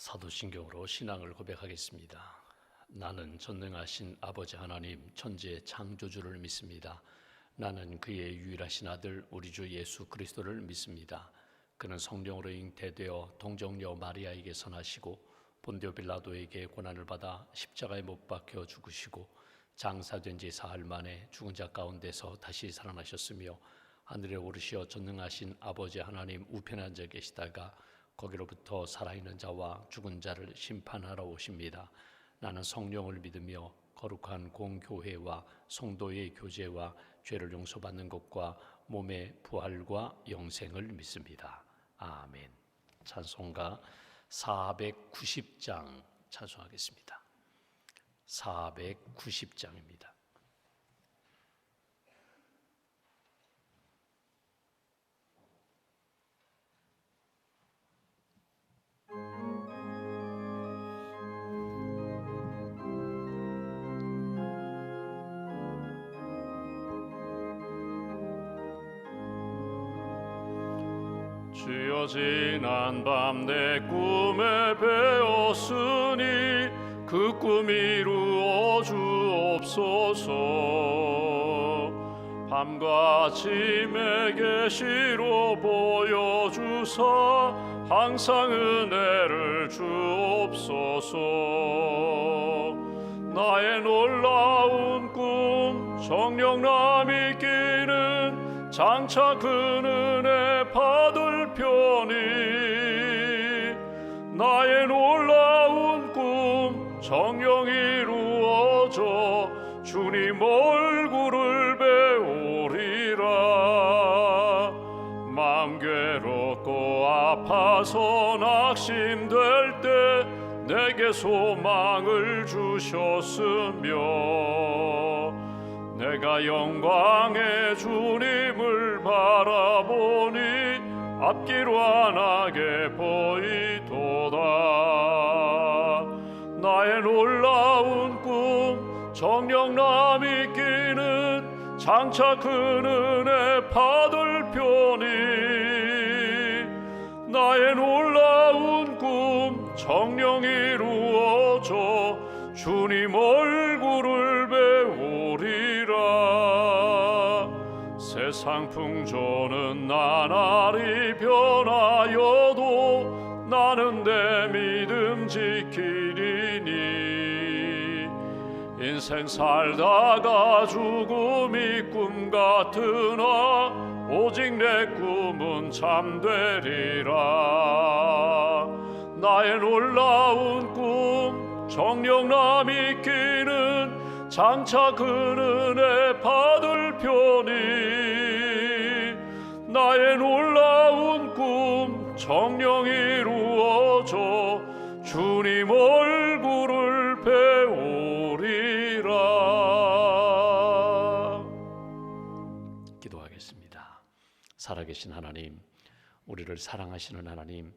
사도신경으로 신앙을 고백하겠습니다. 나는 전능하신 아버지 하나님 천지의 창조주를 믿습니다. 나는 그의 유일하신 아들 우리 주 예수 그리스도를 믿습니다. 그는 성령으로 잉태되어 동정녀 마리아에게 선하시고 본디오 빌라도에게 고난을 받아 십자가에 못 박혀 죽으시고 장사된 지 사흘 만에 죽은 자 가운데서 다시 살아나셨으며 하늘에 오르시어 전능하신 아버지 하나님 우편에 앉아 계시다가 거기로부터 살아있는 자와 죽은 자를 심판하러 오십니다. 나는 성령을 믿으며 거룩한 공교회와 성도의 교제와 죄를 용서받는 것과 몸의 부활과 영생을 믿습니다. 아멘. 찬송가 490장 찬송하겠습니다. 490장입니다. 주여 지난 밤 내 꿈에 배웠으니 그 꿈 이루어 주옵소서. 밤과 아침에 계시로 보여주사 항상 은혜를 주옵소서. 나의 놀라운 꿈 정녕 남이 끼는 장차 그 은혜 받을 편이 나의 놀라운 꿈 정녕 이루어져 주님 얼굴을 배우리라. 마음 괴롭고 아파서 낙심될 때 내게 소망을 주셨으며 내가 영광의 주님을 바라보니 앞길 환하게 보이도다. 나의 놀라운 꿈 정녕 남이 끼는 장차 큰 은혜 받을 편이 나의 놀라운 꿈 정녕 이루어져 주님 얼굴을 배우리라. 세상 풍조는 나날이 변하여도 나는 내 믿음 지키리니 인생 살다가 죽음이 꿈 같으나 오직 내 꿈은 참되리라. 나의 놀라운 꿈 정녕 남이 끼는 장차 그 은혜 받을 편이 나의 놀라운 꿈 정녕 이루어져 주님 얼굴을 배우리라. 기도하겠습니다. 살아계신 하나님, 우리를 사랑하시는 하나님,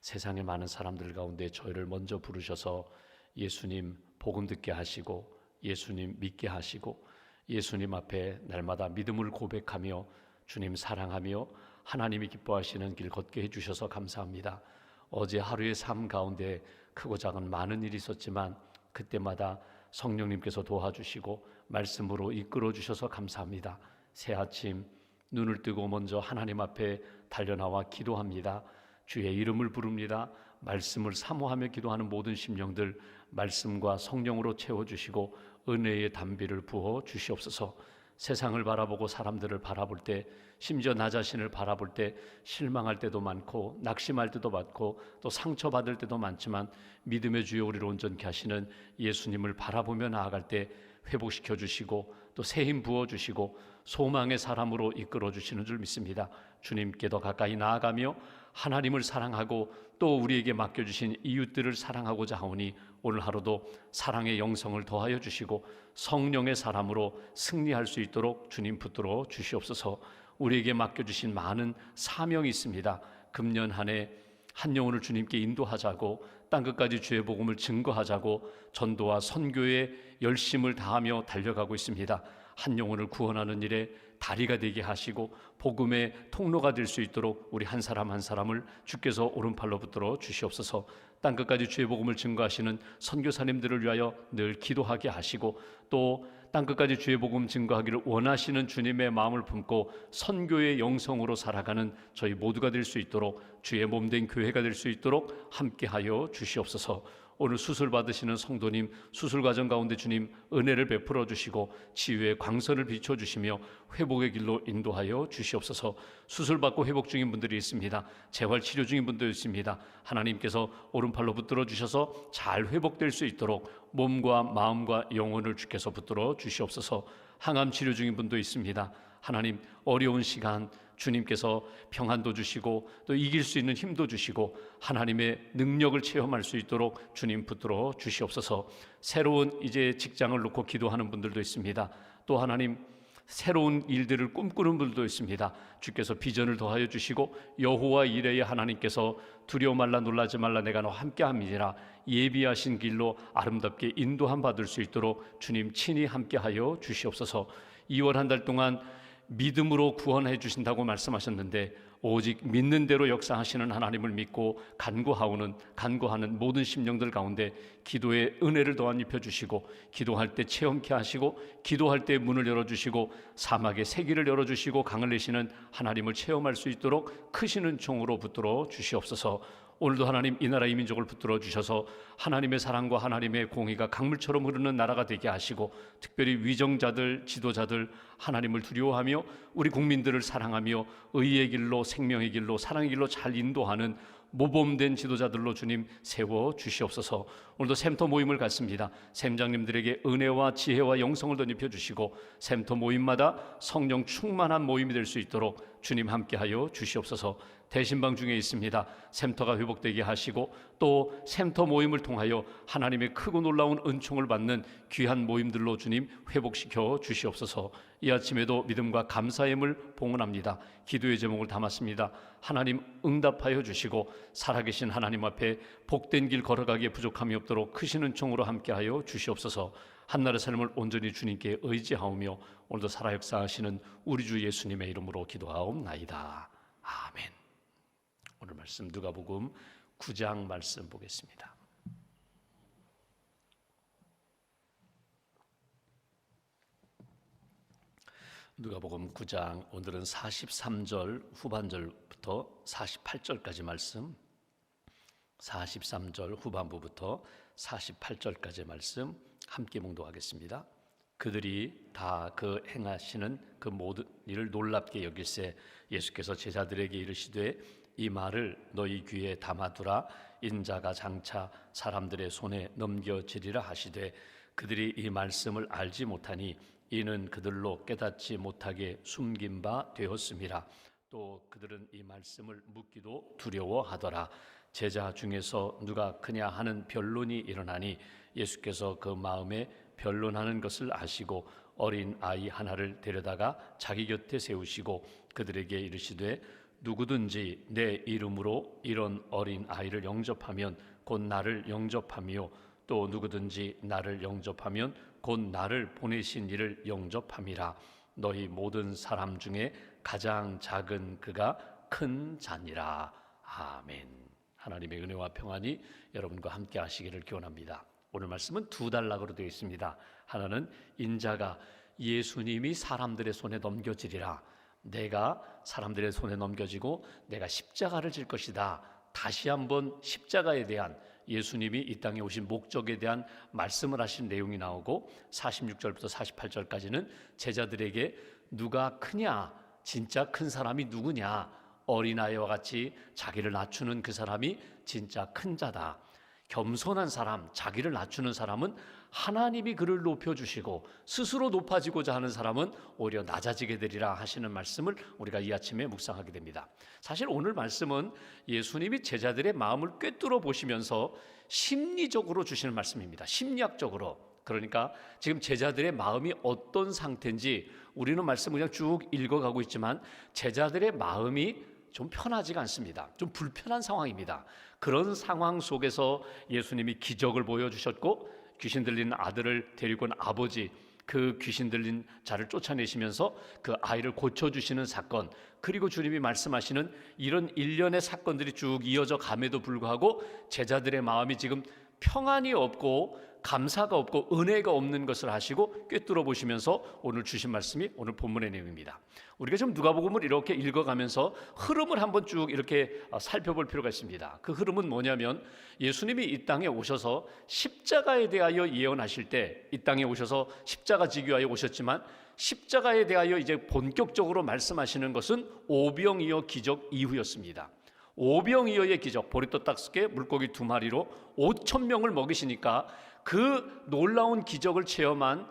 세상의 많은 사람들 가운데 저희를 먼저 부르셔서 예수님 복음 듣게 하시고 예수님 믿게 하시고 예수님 앞에 날마다 믿음을 고백하며 주님 사랑하며 하나님이 기뻐하시는 길 걷게 해주셔서 감사합니다. 어제 하루의 삶 가운데 크고 작은 많은 일이 있었지만 그때마다 성령님께서 도와주시고 말씀으로 이끌어 주셔서 감사합니다. 새 아침 눈을 뜨고 먼저 하나님 앞에 달려나와 기도합니다. 주의 이름을 부릅니다. 말씀을 사모하며 기도하는 모든 심령들 말씀과 성령으로 채워주시고 은혜의 담비를 부어 주시옵소서. 세상을 바라보고 사람들을 바라볼 때 심지어 나 자신을 바라볼 때 실망할 때도 많고 낙심할 때도 많고 또 상처받을 때도 많지만 믿음의 주여 우리를 온전케 하시는 예수님을 바라보며 나아갈 때 회복시켜 주시고 또 새 힘 부어 주시고 소망의 사람으로 이끌어 주시는 줄 믿습니다. 주님께 더 가까이 나아가며 하나님을 사랑하고 또 우리에게 맡겨주신 이웃들을 사랑하고자 하오니 오늘 하루도 사랑의 영성을 더하여 주시고 성령의 사람으로 승리할 수 있도록 주님 붙들어 주시옵소서. 우리에게 맡겨주신 많은 사명이 있습니다. 금년 한 해 한 영혼을 주님께 인도하자고 땅끝까지 주의 복음을 증거하자고 전도와 선교에 열심을 다하며 달려가고 있습니다. 한 영혼을 구원하는 일에 다리가 되게 하시고 복음의 통로가 될 수 있도록 우리 한 사람 한 사람을 주께서 오른팔로 붙들어 주시옵소서. 땅끝까지 주의 복음을 증거하시는 선교사님들을 위하여 늘 기도하게 하시고, 또 땅끝까지 주의 복음 증거하기를 원하시는 주님의 마음을 품고 선교의 영성으로 살아가는 저희 모두가 될 수 있도록, 주의 몸된 교회가 될 수 있도록 함께하여 주시옵소서. 오늘 수술 받으시는 성도님, 수술 과정 가운데 주님 은혜를 베풀어 주시고 치유의 광선을 비춰주시며 회복의 길로 인도하여 주시옵소서. 수술 받고 회복 중인 분들이 있습니다. 재활 치료 중인 분도 있습니다. 하나님께서 오른팔로 붙들어 주셔서 잘 회복될 수 있도록 몸과 마음과 영혼을 주께서 붙들어 주시옵소서. 항암 치료 중인 분도 있습니다. 하나님, 어려운 시간 주님께서 평안도 주시고 또 이길 수 있는 힘도 주시고 하나님의 능력을 체험할 수 있도록 주님 붙들어 주시옵소서. 새로운 이제 직장을 놓고 기도하는 분들도 있습니다. 또 하나님, 새로운 일들을 꿈꾸는 분들도 있습니다. 주께서 비전을 더하여 주시고 여호와 이레의 하나님께서 두려워 말라 놀라지 말라 내가 너와 함께함이니라 예비하신 길로 아름답게 인도함 받을 수 있도록 주님 친히 함께하여 주시옵소서. 2월 한 달 동안 믿음으로 구원해 주신다고 말씀하셨는데 오직 믿는 대로 역사하시는 하나님을 믿고 간구하는 모든 심령들 가운데 기도의 은혜를 더한 입혀주시고 기도할 때 체험케 하시고 기도할 때 문을 열어주시고 사막의 세기를 열어주시고 강을 내시는 하나님을 체험할 수 있도록 크시는 종으로 붙들어 주시옵소서. 오늘도 하나님 이 나라 이 민족을 붙들어 주셔서 하나님의 사랑과 하나님의 공의가 강물처럼 흐르는 나라가 되게 하시고 특별히 위정자들, 지도자들 하나님을 두려워하며 우리 국민들을 사랑하며 의의 길로 생명의 길로 사랑의 길로 잘 인도하는 모범된 지도자들로 주님 세워 주시옵소서. 오늘도 샘터 모임을 갖습니다. 샘장님들에게 은혜와 지혜와 영성을 덧입혀 주시고 샘터 모임마다 성령 충만한 모임이 될 수 있도록 주님 함께하여 주시옵소서. 대신방 중에 있습니다. 샘터가 회복되게 하시고 또 샘터 모임을 통하여 하나님의 크고 놀라운 은총을 받는 귀한 모임들로 주님 회복시켜 주시옵소서. 이 아침에도 믿음과 감사함을 봉헌합니다. 기도의 제목을 담았습니다. 하나님 응답하여 주시고 살아계신 하나님 앞에 복된 길 걸어가기에 부족함이 없도록 크신 은총으로 함께하여 주시옵소서. 한나라의 삶을 온전히 주님께 의지하오며 오늘도 살아 역사하시는 우리 주 예수님의 이름으로 기도하옵나이다. 아멘. 오늘 말씀 누가복음 9장 말씀 보겠습니다. 누가복음 9장 오늘은 43절 후반절부터 48절까지 말씀, 43절 후반부부터 48절까지 말씀 함께 몽독하겠습니다. 그들이 다 그 행하시는 그 모든 일을 놀랍게 여길새 예수께서 제자들에게 이르시되 이 말을 너희 귀에 담아두라. 인자가 장차 사람들의 손에 넘겨지리라 하시되 그들이 이 말씀을 알지 못하니 이는 그들로 깨닫지 못하게 숨긴 바 되었음이라. 또 그들은 이 말씀을 묻기도 두려워하더라. 제자 중에서 누가 크냐 하는 변론이 일어나니 예수께서 그 마음에 변론하는 것을 아시고 어린 아이 하나를 데려다가 자기 곁에 세우시고 그들에게 이르시되 누구든지 내 이름으로 이런 어린 아이를 영접하면 곧 나를 영접하며 또 누구든지 나를 영접하면 곧 나를 보내신 이를 영접함이라. 너희 모든 사람 중에 가장 작은 그가 큰 자니라. 아멘. 하나님의 은혜와 평안이 여러분과 함께 하시기를 기원합니다. 오늘 말씀은 두 단락으로 되어 있습니다. 하나는 인자가 예수님이 사람들의 손에 넘겨지리라. 내가 사람들의 손에 넘겨지고 내가 십자가를 질 것이다. 다시 한번 십자가에 대한 예수님이 이 땅에 오신 목적에 대한 말씀을 하신 내용이 나오고 46절부터 48절까지는 제자들에게 누가 크냐, 진짜 큰 사람이 누구냐, 어린아이와 같이 자기를 낮추는 그 사람이 진짜 큰 자다. 겸손한 사람, 자기를 낮추는 사람은 하나님이 그를 높여주시고 스스로 높아지고자 하는 사람은 오히려 낮아지게 되리라 하시는 말씀을 우리가 이 아침에 묵상하게 됩니다. 사실 오늘 말씀은 예수님이 제자들의 마음을 꿰뚫어 보시면서 심리적으로 주시는 말씀입니다. 심리학적으로. 그러니까 지금 제자들의 마음이 어떤 상태인지 우리는 말씀을 그냥 쭉 읽어가고 있지만 제자들의 마음이 좀 편하지가 않습니다. 좀 불편한 상황입니다. 그런 상황 속에서 예수님이 기적을 보여주셨고 귀신 들리는 아들을 데리고 온 아버지 그 귀신 들린 자를 쫓아내시면서 그 아이를 고쳐주시는 사건, 그리고 주님이 말씀하시는 이런 일련의 사건들이 쭉 이어져 감에도 불구하고 제자들의 마음이 지금 평안이 없고 감사가 없고 은혜가 없는 것을 하시고 꿰뚫어 보시면서 오늘 주신 말씀이 오늘 본문의 내용입니다. 우리가 지금 누가복음을 이렇게 읽어가면서 흐름을 한번 쭉 이렇게 살펴볼 필요가 있습니다. 그 흐름은 뭐냐면 예수님이 이 땅에 오셔서 십자가에 대하여 예언하실 때, 이 땅에 오셔서 십자가 지기 위하여 오셨지만 십자가에 대하여 이제 본격적으로 말씀하시는 것은 오병이어 기적 이후였습니다. 오병이어의 기적, 보리떡 5개 물고기 2마리로 5,000명을 먹이시니까 그 놀라운 기적을 체험한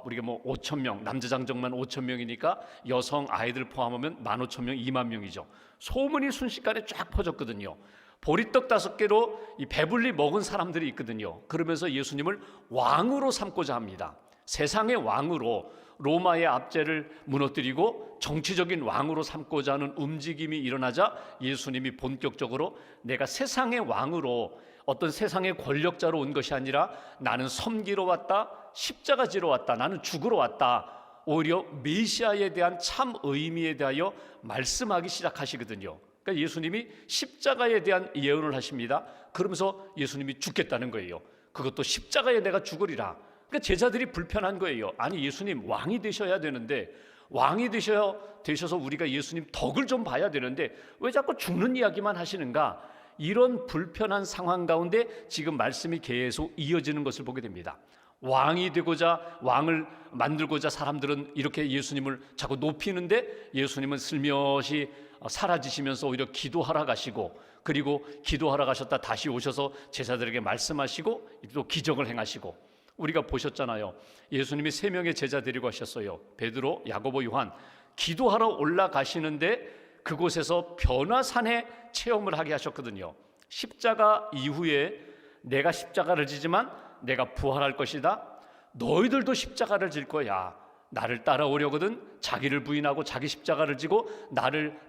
우리가 5,000명, 남자 장정만 5,000명이니까 여성 아이들 포함하면 15,000명, 2만 명이죠. 소문이 순식간에 쫙 퍼졌거든요. 보리떡 5개로 이 배불리 먹은 사람들이 있거든요. 그러면서 예수님을 왕으로 삼고자 합니다. 세상의 왕으로, 로마의 압제를 무너뜨리고 정치적인 왕으로 삼고자 하는 움직임이 일어나자 예수님이 본격적으로 내가 세상의 왕으로, 어떤 세상의 권력자로 온 것이 아니라 나는 섬기러 왔다, 십자가 지러 왔다, 나는 죽으러 왔다, 오히려 메시아에 대한 참 의미에 대하여 말씀하기 시작하시거든요. 그러니까 예수님이 십자가에 대한 예언을 하십니다. 그러면서 예수님이 죽겠다는 거예요. 그것도 십자가에 내가 죽으리라. 그러니까 제자들이 불편한 거예요. 아니, 예수님 왕이 되셔야 되는데, 왕이 되셔서 우리가 예수님 덕을 좀 봐야 되는데 왜 자꾸 죽는 이야기만 하시는가? 이런 불편한 상황 가운데 지금 말씀이 계속 이어지는 것을 보게 됩니다. 왕이 되고자, 왕을 만들고자 사람들은 이렇게 예수님을 자꾸 높이는데 예수님은 슬며시 사라지시면서 오히려 기도하러 가시고, 그리고 기도하러 가셨다 다시 오셔서 제자들에게 말씀하시고 또 기적을 행하시고. 우리가 보셨잖아요. 예수님이 3명의 제자 데리고 가셨어요. 베드로, 야고보, 요한. 기도하러 올라가시는데 그곳에서 변화산의 체험을 하게 하셨거든요. 십자가 이후에 내가 십자가를 지지만 내가 부활할 것이다. 너희들도 십자가를 질 거야. 나를 따라오려거든 자기를 부인하고 자기 십자가를 지고 나를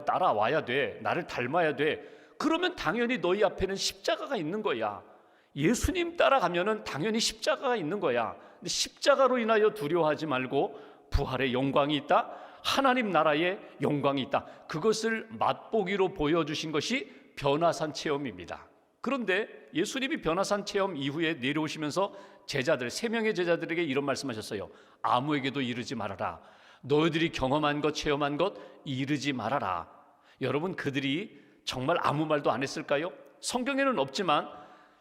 따라와야 돼. 나를 닮아야 돼. 그러면 당연히 너희 앞에는 십자가가 있는 거야. 예수님 따라가면은 당연히 십자가가 있는 거야. 근데 십자가로 인하여 두려워하지 말고 부활의 영광이 있다. 하나님 나라의 영광이 있다. 그것을 맛보기로 보여주신 것이 변화산 체험입니다. 그런데 예수님이 변화산 체험 이후에 내려오시면서 제자들, 3명의 제자들에게 이런 말씀하셨어요. 아무에게도 이르지 말아라. 너희들이 경험한 것, 체험한 것 이르지 말아라. 여러분, 그들이 정말 아무 말도 안 했을까요? 성경에는 없지만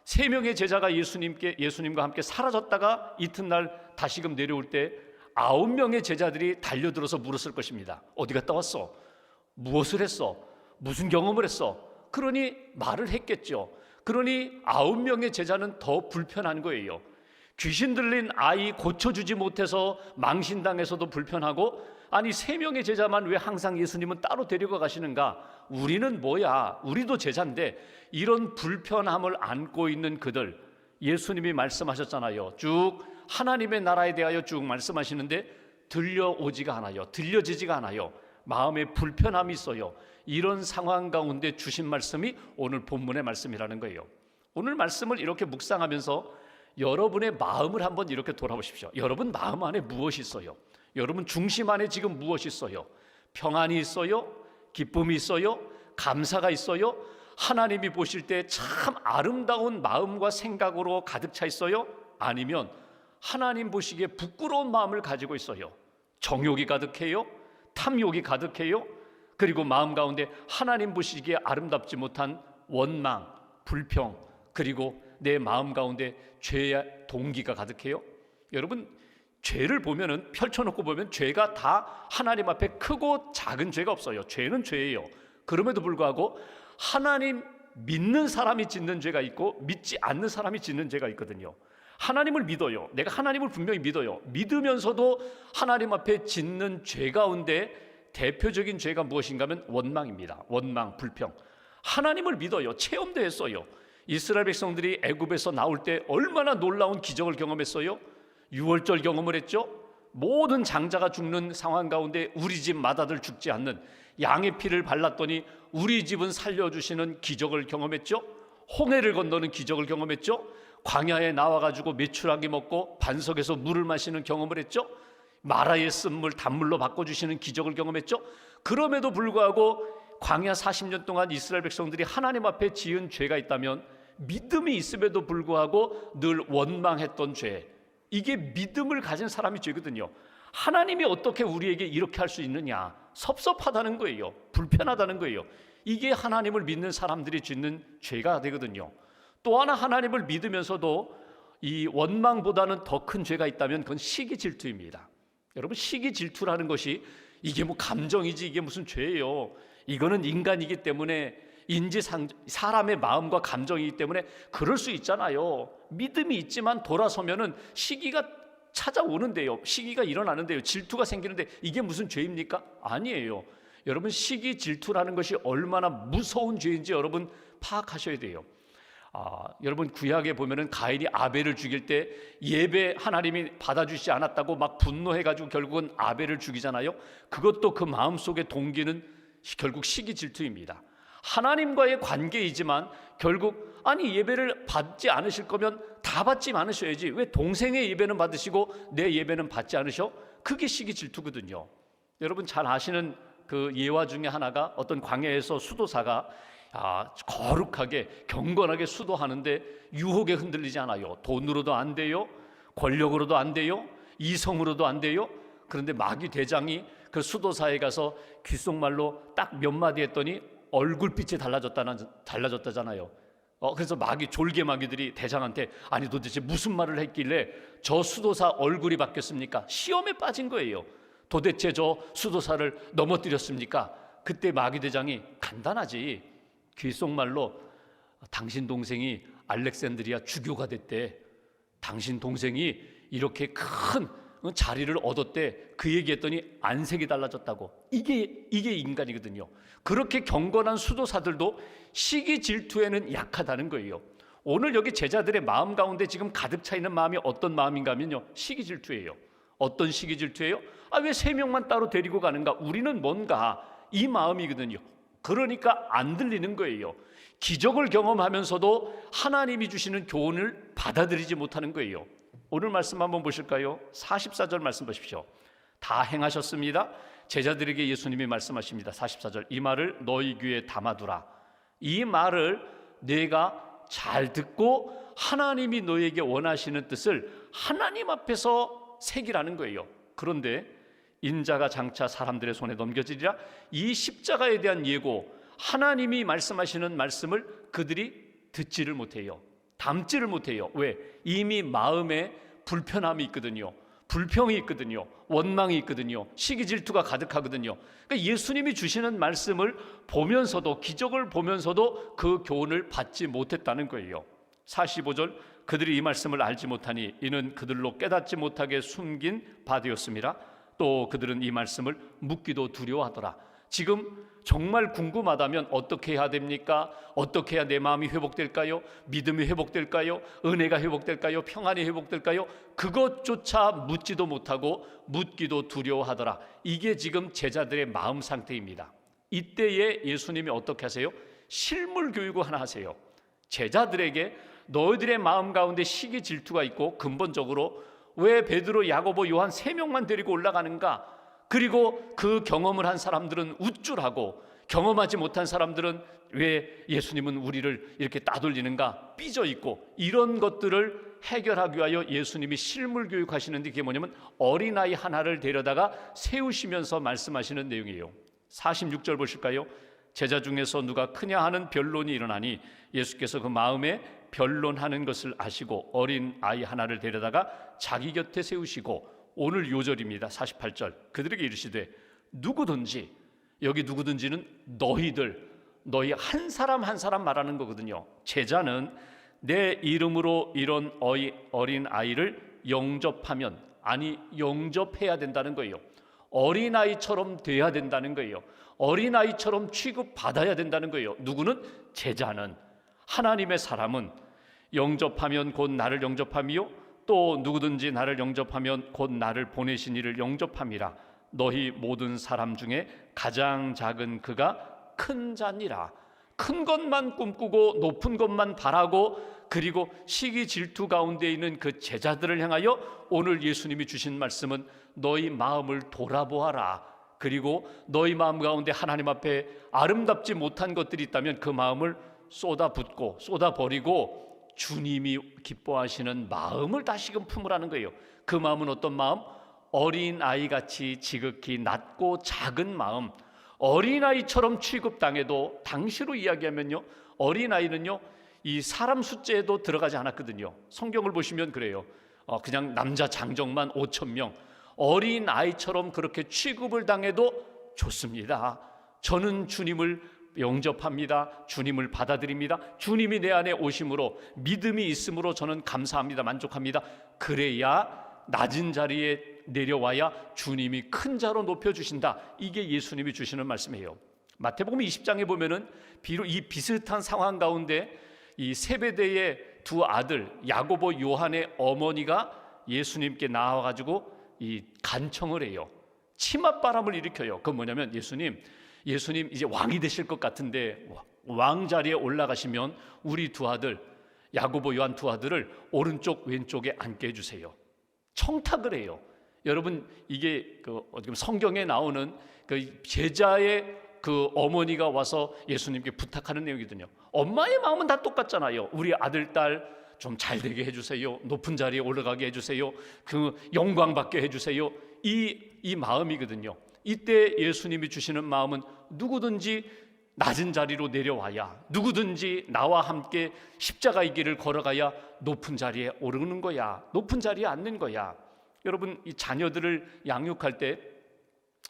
3명의 제자가 예수님과 함께 사라졌다가 이튿날 다시금 내려올 때 9명의 제자들이 달려들어서 물었을 것입니다. 어디 갔다 왔어? 무엇을 했어? 무슨 경험을 했어? 그러니 말을 했겠죠. 그러니 9명의 제자는 더 불편한 거예요. 귀신 들린 아이 고쳐주지 못해서 망신당해서도 불편하고, 아니 3명의 제자만 왜 항상 예수님은 따로 데리고 가시는가? 우리는 뭐야? 우리도 제자인데. 이런 불편함을 안고 있는 그들, 예수님이 말씀하셨잖아요. 쭉 하나님의 나라에 대하여 쭉 말씀하시는데 들려오지가 않아요. 들려지지가 않아요. 마음에 불편함이 있어요. 이런 상황 가운데 주신 말씀이 오늘 본문의 말씀이라는 거예요. 오늘 말씀을 이렇게 묵상하면서 여러분의 마음을 한번 이렇게 돌아보십시오. 여러분 마음 안에 무엇이 있어요? 여러분 중심 안에 지금 무엇이 있어요? 평안이 있어요? 기쁨이 있어요? 감사가 있어요? 하나님이 보실 때 참 아름다운 마음과 생각으로 가득 차 있어요? 아니면 하나님 보시기에 부끄러운 마음을 가지고 있어요? 정욕이 가득해요? 탐욕이 가득해요? 그리고 마음 가운데 하나님 보시기에 아름답지 못한 원망, 불평, 그리고 내 마음 가운데 죄의 동기가 가득해요? 여러분, 죄를 보면은 펼쳐놓고 보면 죄가 다 하나님 앞에 크고 작은 죄가 없어요. 죄는 죄예요. 그럼에도 불구하고 하나님 믿는 사람이 짓는 죄가 있고 믿지 않는 사람이 짓는 죄가 있거든요. 하나님을 믿어요. 내가 하나님을 분명히 믿어요. 믿으면서도 하나님 앞에 짓는 죄 가운데 대표적인 죄가 무엇인가 하면 원망입니다. 원망, 불평. 하나님을 믿어요. 체험도 했어요. 이스라엘 백성들이 애굽에서 나올 때 얼마나 놀라운 기적을 경험했어요? 유월절 경험을 했죠. 모든 장자가 죽는 상황 가운데 우리 집 맏아들 죽지 않는, 양의 피를 발랐더니 우리 집은 살려주시는 기적을 경험했죠. 홍해를 건너는 기적을 경험했죠. 광야에 나와가지고 메추라기 먹고 반석에서 물을 마시는 경험을 했죠. 마라의 쓴물 단물로 바꿔주시는 기적을 경험했죠. 그럼에도 불구하고 광야 40년 동안 이스라엘 백성들이 하나님 앞에 지은 죄가 있다면, 믿음이 있음에도 불구하고 늘 원망했던 죄, 이게 믿음을 가진 사람이 죄거든요. 하나님이 어떻게 우리에게 이렇게 할 수 있느냐, 섭섭하다는 거예요. 불편하다는 거예요. 이게 하나님을 믿는 사람들이 짓는 죄가 되거든요. 또 하나, 하나님을 믿으면서도 이 원망보다는 더 큰 죄가 있다면 그건 시기 질투입니다. 여러분, 시기 질투라는 것이 이게 뭐 감정이지 이게 무슨 죄예요. 이거는 인간이기 때문에, 사람의 마음과 감정이기 때문에 그럴 수 있잖아요. 믿음이 있지만 돌아서면은 시기가 찾아오는데요, 시기가 일어나는데요, 질투가 생기는데 이게 무슨 죄입니까? 아니에요. 여러분, 시기 질투라는 것이 얼마나 무서운 죄인지 여러분 파악하셔야 돼요. 여러분, 구약에 보면은 가인이 아벨을 죽일 때 예배 하나님이 받아주시지 않았다고 막 분노해가지고 결국은 아벨을 죽이잖아요. 그것도 그 마음속의 동기는 결국 시기 질투입니다. 하나님과의 관계이지만 결국, 아니 예배를 받지 않으실 거면 다 받지 않으셔야지, 왜 동생의 예배는 받으시고 내 예배는 받지 않으셔? 그게 시기 질투거든요. 여러분 잘 아시는 그 예화 중에 하나가, 어떤 광야에서 수도사가 거룩하게 경건하게 수도하는데 유혹에 흔들리지 않아요. 돈으로도 안 돼요, 권력으로도 안 돼요, 이성으로도 안 돼요. 그런데 마귀 대장이 그 수도사에 가서 귓속말로 딱 몇 마디 했더니 얼굴빛이 달라졌다잖아요. 그래서 졸개 마귀들이 대장한테, 아니 도대체 무슨 말을 했길래 저 수도사 얼굴이 바뀌었습니까? 시험에 빠진 거예요. 도대체 저 수도사를 넘어뜨렸습니까? 그때 마귀 대장이, 간단하지, 귓속말로 당신 동생이 알렉산드리아 주교가 됐대, 당신 동생이 이렇게 큰 자리를 얻었대, 그 얘기했더니 안색이 달라졌다고. 이게 인간이거든요. 그렇게 경건한 수도사들도 시기 질투에는 약하다는 거예요. 오늘 여기 제자들의 마음 가운데 지금 가득 차 있는 마음이 어떤 마음인가 하면요, 시기 질투예요. 어떤 시기 질투예요? 왜 3명만 따로 데리고 가는가, 우리는 뭔가, 이 마음이거든요. 그러니까 안 들리는 거예요. 기적을 경험하면서도 하나님이 주시는 교훈을 받아들이지 못하는 거예요. 오늘 말씀 한번 보실까요? 44절 말씀 보십시오. 다 행하셨습니다. 제자들에게 예수님이 말씀하십니다. 44절, 이 말을 너희 귀에 담아두라. 이 말을 내가 잘 듣고 하나님이 너희에게 원하시는 뜻을 하나님 앞에서 새기라는 거예요. 그런데 인자가 장차 사람들의 손에 넘겨지리라, 이 십자가에 대한 예고, 하나님이 말씀하시는 말씀을 그들이 듣지를 못해요. 담지를 못해요. 왜? 이미 마음에 불편함이 있거든요, 불평이 있거든요, 원망이 있거든요, 시기 질투가 가득하거든요. 그러니까 예수님이 주시는 말씀을 보면서도, 기적을 보면서도 그 교훈을 받지 못했다는 거예요. 45절, 그들이 이 말씀을 알지 못하니 이는 그들로 깨닫지 못하게 숨긴 바 되었습니다. 또 그들은 이 말씀을 묻기도 두려워하더라. 지금 정말 궁금하다면 어떻게 해야 됩니까? 어떻게 해야 내 마음이 회복될까요? 믿음이 회복될까요? 은혜가 회복될까요? 평안이 회복될까요? 그것조차 묻지도 못하고 묻기도 두려워하더라. 이게 지금 제자들의 마음 상태입니다. 이때에 예수님이 어떻게 하세요? 실물 교육을 하나 하세요. 제자들에게 너희들의 마음 가운데 시기 질투가 있고, 근본적으로 왜 베드로, 야고보, 요한 3명만 데리고 올라가는가? 그리고 그 경험을 한 사람들은 우쭐하고, 경험하지 못한 사람들은 왜 예수님은 우리를 이렇게 따돌리는가 삐져있고, 이런 것들을 해결하기 위하여 예수님이 실물 교육하시는데, 그게 뭐냐면 어린아이 하나를 데려다가 세우시면서 말씀하시는 내용이에요. 46절 보실까요? 제자 중에서 누가 크냐 하는 변론이 일어나니 예수께서 그 마음에 변론하는 것을 아시고 어린 아이 하나를 데려다가 자기 곁에 세우시고, 오늘 요절입니다. 48절, 그들에게 이르시되 누구든지, 여기 누구든지는 너희 한 사람 한 사람 말하는 거거든요. 제자는 내 이름으로 이런 어린 아이를 영접하면, 아니 영접해야 된다는 거예요. 어린아이처럼 돼야 된다는 거예요. 어린아이처럼 취급받아야 된다는 거예요. 누구는? 제자는, 하나님의 사람은 영접하면 곧 나를 영접함이요, 또 누구든지 나를 영접하면 곧 나를 보내신 이를 영접함이라. 너희 모든 사람 중에 가장 작은 그가 큰 자니라. 큰 것만 꿈꾸고 높은 것만 바라고 그리고 시기 질투 가운데 있는 그 제자들을 향하여 오늘 예수님이 주신 말씀은 너희 마음을 돌아보아라. 그리고 너희 마음 가운데 하나님 앞에 아름답지 못한 것들이 있다면 그 마음을 쏟아붓고 쏟아버리고 주님이 기뻐하시는 마음을 다시금 품으라는 거예요. 그 마음은 어떤 마음? 어린아이같이 지극히 낮고 작은 마음. 어린아이처럼 취급당해도 당시로 이야기하면요, 어린아이는요 이 사람 숫자에도 들어가지 않았거든요. 성경을 보시면 그래요. 그냥 남자 장정만 5,000명. 어린아이처럼 그렇게 취급을 당해도 좋습니다. 저는 주님을 영접합니다. 주님을 받아들입니다. 주님이 내 안에 오심으로 믿음이 있으므로 저는 감사합니다. 만족합니다. 그래야 낮은 자리에 내려와야 주님이 큰 자로 높여주신다. 이게 예수님이 주시는 말씀이에요. 마태복음 20장에 보면은 비록 이 비슷한 상황 가운데 이 세베대의 두 아들 야고보 요한의 어머니가 예수님께 나와가지고 이 간청을 해요. 치맛바람을 일으켜요. 그건 뭐냐면 예수님 이제 왕이 되실 것 같은데 왕 자리에 올라가시면 우리 두 아들 야고보 요한 두 아들을 오른쪽 왼쪽에 앉게 해주세요. 청탁을 해요. 여러분 이게 성경에 나오는 그 제자의 그 어머니가 와서 예수님께 부탁하는 내용이거든요. 엄마의 마음은 다 똑같잖아요. 우리 아들 딸 좀 잘 되게 해주세요. 높은 자리에 올라가게 해주세요. 그 영광 받게 해주세요. 이 마음이거든요. 이때 예수님이 주시는 마음은 누구든지 낮은 자리로 내려와야, 누구든지 나와 함께 십자가의 길을 걸어가야 높은 자리에 오르는 거야. 높은 자리에 앉는 거야. 여러분 이 자녀들을 양육할 때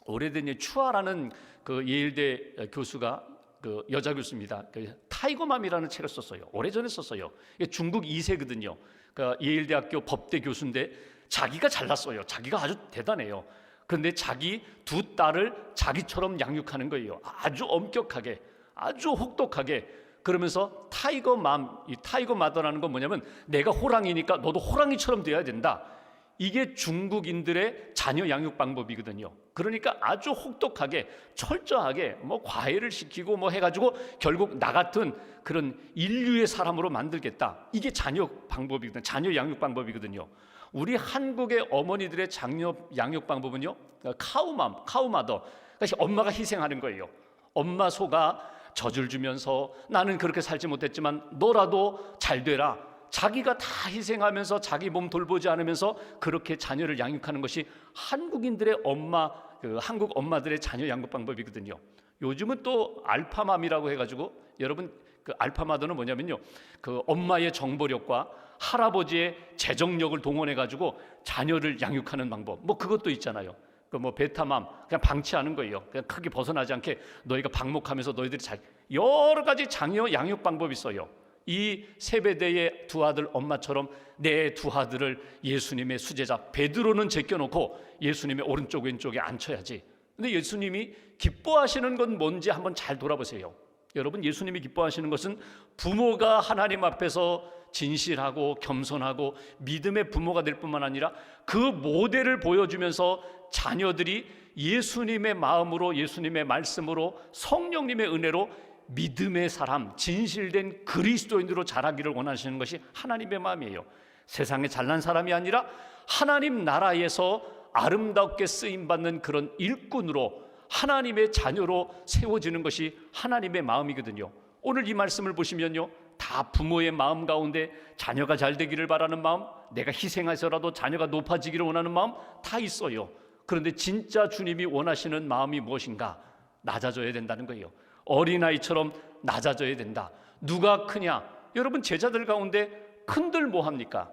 오래된 추아라는 그 예일대 교수가 그 여자 교수입니다. 그 타이거맘이라는 책을 썼어요. 오래전에 썼어요. 중국 2세거든요. 그러니까 예일대학교 법대 교수인데 자기가 잘났어요. 자기가 아주 대단해요. 그런데 자기 두 딸을 자기처럼 양육하는 거예요. 아주 엄격하게, 아주 혹독하게. 그러면서 타이거맘, 이 타이거마더라는 건 뭐냐면 내가 호랑이니까 너도 호랑이처럼 돼야 된다. 이게 중국인들의 자녀 양육 방법이거든요. 그러니까 아주 혹독하게 철저하게 뭐 과외를 시키고 뭐 해가지고 결국 나 같은 그런 인류의 사람으로 만들겠다. 이게 자녀 방법이거든요. 자녀 양육 방법이거든요. 우리 한국의 어머니들의 자녀 양육 방법은요, 카우마더. 그러니까 엄마가 희생하는 거예요. 엄마 소가 젖을 주면서 나는 그렇게 살지 못했지만 너라도 잘 되라. 자기가 다 희생하면서 자기 몸 돌보지 않으면서 그렇게 자녀를 양육하는 것이 한국인들의 한국 엄마들의 자녀 양육 방법이거든요. 요즘은 또 알파맘이라고 해가지고 여러분 그 알파마더는 뭐냐면요, 그 엄마의 정보력과 할아버지의 재정력을 동원해가지고 자녀를 양육하는 방법. 뭐 그것도 있잖아요. 그 뭐 베타맘 그냥 방치하는 거예요. 그냥 크게 벗어나지 않게 너희가 방목하면서 너희들이 여러 가지 자녀 양육 방법이 있어요. 이 세베대의 두 아들 엄마처럼 내 두 아들을 예수님의 수제자 베드로는 제껴놓고 예수님의 오른쪽 왼쪽에 앉혀야지. 근데 예수님이 기뻐하시는 건 뭔지 한번 잘 돌아보세요. 여러분 예수님이 기뻐하시는 것은 부모가 하나님 앞에서 진실하고 겸손하고 믿음의 부모가 될 뿐만 아니라 그 모델을 보여주면서 자녀들이 예수님의 마음으로, 예수님의 말씀으로, 성령님의 은혜로 믿음의 사람, 진실된 그리스도인으로 자라기를 원하시는 것이 하나님의 마음이에요. 세상에 잘난 사람이 아니라 하나님 나라에서 아름답게 쓰임받는 그런 일꾼으로, 하나님의 자녀로 세워지는 것이 하나님의 마음이거든요. 오늘 이 말씀을 보시면요, 다 부모의 마음 가운데 자녀가 잘 되기를 바라는 마음, 내가 희생해서라도 자녀가 높아지기를 원하는 마음 다 있어요. 그런데 진짜 주님이 원하시는 마음이 무엇인가? 낮아져야 된다는 거예요. 어린아이처럼 낮아져야 된다. 누가 크냐? 여러분 제자들 가운데 큰들 뭐합니까?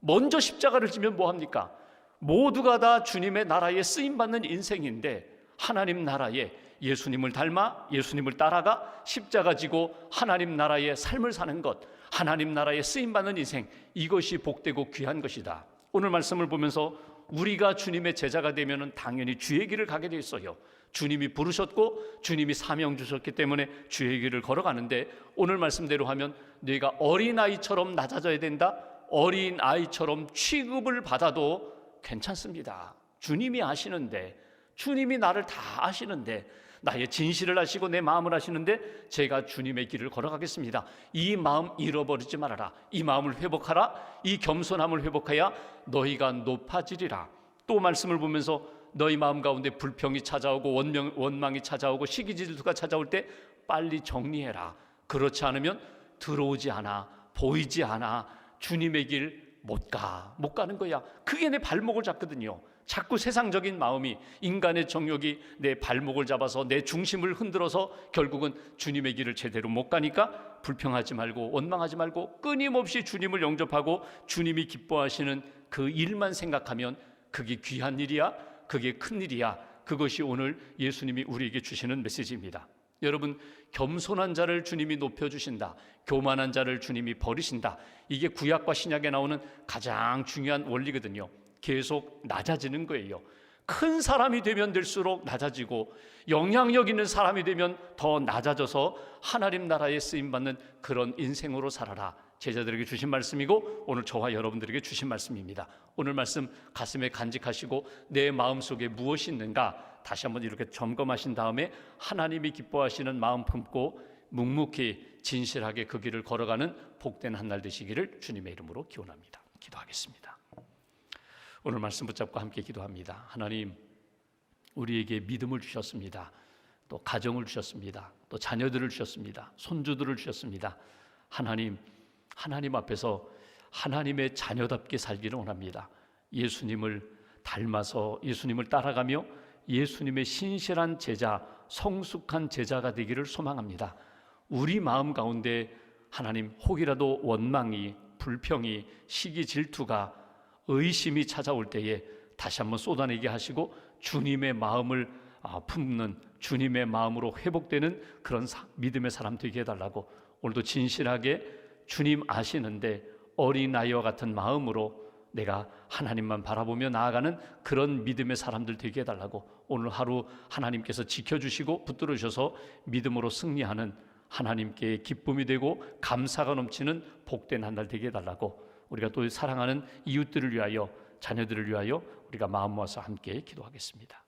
먼저 십자가를 지면 뭐합니까? 모두가 다 주님의 나라에 쓰임받는 인생인데 하나님 나라에 예수님을 닮아 예수님을 따라가 십자가 지고 하나님 나라의 삶을 사는 것, 하나님 나라에 쓰임받는 인생, 이것이 복되고 귀한 것이다. 오늘 말씀을 보면서 우리가 주님의 제자가 되면 당연히 주의 길을 가게 돼 있어요. 주님이 부르셨고 주님이 사명 주셨기 때문에 주의 길을 걸어가는데 오늘 말씀대로 하면 네가 어린아이처럼 낮아져야 된다. 어린아이처럼 취급을 받아도 괜찮습니다. 주님이 아시는데, 주님이 나를 다 아시는데 나의 진실을 아시고 내 마음을 아시는데 제가 주님의 길을 걸어가겠습니다. 이 마음 잃어버리지 말아라. 이 마음을 회복하라. 이 겸손함을 회복하여 너희가 높아지리라. 또 말씀을 보면서 너희 마음 가운데 불평이 찾아오고 원망이 찾아오고 시기질투가 찾아올 때 빨리 정리해라. 그렇지 않으면 들어오지 않아, 보이지 않아, 주님의 길 못 가는 거야. 그게 내 발목을 잡거든요. 자꾸 세상적인 마음이, 인간의 정욕이 내 발목을 잡아서 내 중심을 흔들어서 결국은 주님의 길을 제대로 못 가니까 불평하지 말고 원망하지 말고 끊임없이 주님을 영접하고 주님이 기뻐하시는 그 일만 생각하면 그게 귀한 일이야, 그게 큰 일이야. 그것이 오늘 예수님이 우리에게 주시는 메시지입니다. 여러분, 겸손한 자를 주님이 높여주신다, 교만한 자를 주님이 버리신다. 이게 구약과 신약에 나오는 가장 중요한 원리거든요. 계속 낮아지는 거예요. 큰 사람이 되면 될수록 낮아지고 영향력 있는 사람이 되면 더 낮아져서 하나님 나라에 쓰임받는 그런 인생으로 살아라. 제자들에게 주신 말씀이고 오늘 저와 여러분들에게 주신 말씀입니다. 오늘 말씀 가슴에 간직하시고 내 마음속에 무엇이 있는가 다시 한번 이렇게 점검하신 다음에 하나님이 기뻐하시는 마음 품고 묵묵히 진실하게 그 길을 걸어가는 복된 한 날 되시기를 주님의 이름으로 기원합니다. 기도하겠습니다. 오늘 말씀 붙잡고 함께 기도합니다. 하나님, 우리에게 믿음을 주셨습니다. 또 가정을 주셨습니다. 또 자녀들을 주셨습니다. 손주들을 주셨습니다. 하나님 앞에서 하나님의 자녀답게 살기를 원합니다. 예수님을 닮아서 예수님을 따라가며 예수님의 신실한 제자, 성숙한 제자가 되기를 소망합니다. 우리 마음 가운데 하나님 혹이라도 원망이, 불평이, 시기 질투가, 의심이 찾아올 때에 다시 한번 쏟아내게 하시고 주님의 마음을 품는, 주님의 마음으로 회복되는 그런 믿음의 사람 되게 해달라고, 오늘도 진실하게 주님 아시는데 어린아이와 같은 마음으로 내가 하나님만 바라보며 나아가는 그런 믿음의 사람들 되게 해달라고, 오늘 하루 하나님께서 지켜주시고 붙들어 주셔서 믿음으로 승리하는 하나님께 기쁨이 되고 감사가 넘치는 복된 한 날 되게 해달라고, 우리가 또 사랑하는 이웃들을 위하여, 자녀들을 위하여 우리가 마음 모아서 함께 기도하겠습니다.